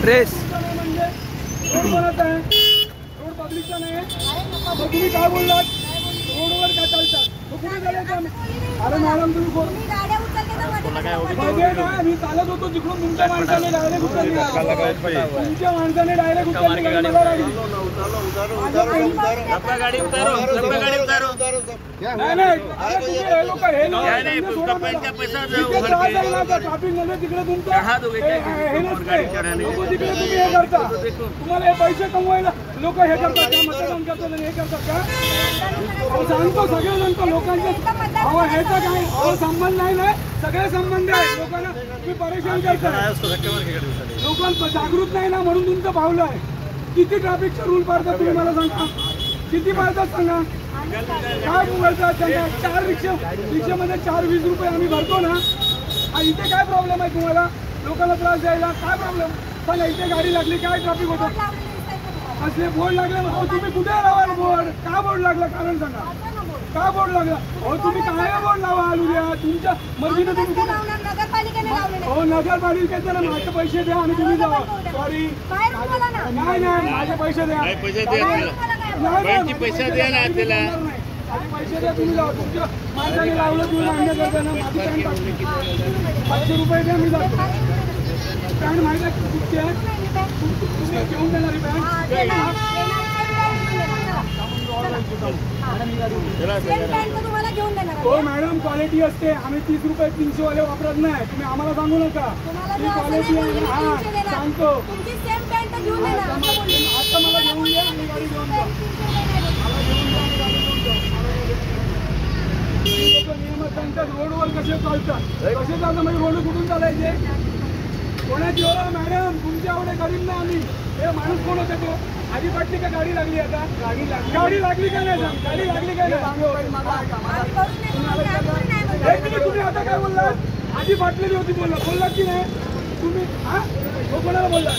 Dress road आहे, road पब्लिकचा नाही. मग तुम्ही काय बोललात? रोडवर काय चालतात? कुठे चालायचं? अरे मॅडम तुम्ही बघे ना, मी चालत होतो तिकडून तुमच्या माणसाने डायरेक्ट उचलली. तुमच्या माणसाने डायरेक्ट उचलली गाडी. मला गाडी नाही नाही. अरे तुम्ही हे लोक ट्रॅफिक मध्ये तिकडे तुमचं हे नसते. लोक तिकडे तुम्ही हे करता. तुम्हाला हे पैसे कमवायला लोक हे करतात का? मतदान करतात आणि हे करतात का? सांगतो सगळे सांगतो लोकांचे. अहो ह्याचा काय संबंध नाही ना. सगळे संबंध आहे. लोकांना तुम्ही परेशान करताय. लोकांना जागृत नाही ना म्हणून तुमचं पावलं आहे. किती ट्रॅफिकचे रूल पाळतात तुम्ही मला सांगा? किती पाळतात सांगा? काय बोलतात त्यांना? 4 रिक्षामध्ये 4-20 रुपये आम्ही भरतो ना. इथे काय प्रॉब्लेम आहे तुम्हाला? लोकांना त्रास द्यायला काय प्रॉब्लेम? पण इथे गाडी लागली काय ट्रॅफिक होतं? असले बोर्ड लागले. हो तुम्ही कुठे लावाल बोर्ड? का बोर्ड लागला कारण सांगा? का बोर्ड लागला? हो तुम्ही काय बोर्ड लावा उद्या तुमच्या मर्जीने. तुम्ही हो नगरपालिकेचे ना माझे पैसे द्या आणि तुम्ही जावा. सॉरी नाही नाही माझे पैसे द्या. पैसे द्या ना त्याला. पैसे द्या तुम्ही जावा. तुमच्या माणसाने लावलं तुम्ही मान्य करताना माझी पॅन्ट टाकली. 500 रुपये द्या मी जातो. पॅन्ट माहिती आहे कुठची आहे? तुम्ही घेऊन देणारी पॅन्ट हो मॅडम क्वालिटी असते. आम्ही 30 रुपये 300 वाले वापरत नाही. तुम्ही आम्हाला सांगू नका. ती क्वालिटी आहे. हा सांगतो. आता मला घेऊन द्या आणि गाडी घेऊन द्या. नियम सांगतात रोडवर कसे चालतात. कसे चालतात म्हणजे रोड कुठून चालायचे? कोणाची हो मॅडम? तुमच्या एवढे गरीब ना आम्ही. हे माणूस कोण होते तो? आधी पाटली का गाडी लागली? आता गाडी लागली का नाही? गाडी लागली का नाही? तुम्ही आता काय बोललात? आधी फाटलेली होती बोललात की नाही तुम्ही? हा कोणाला बोलला?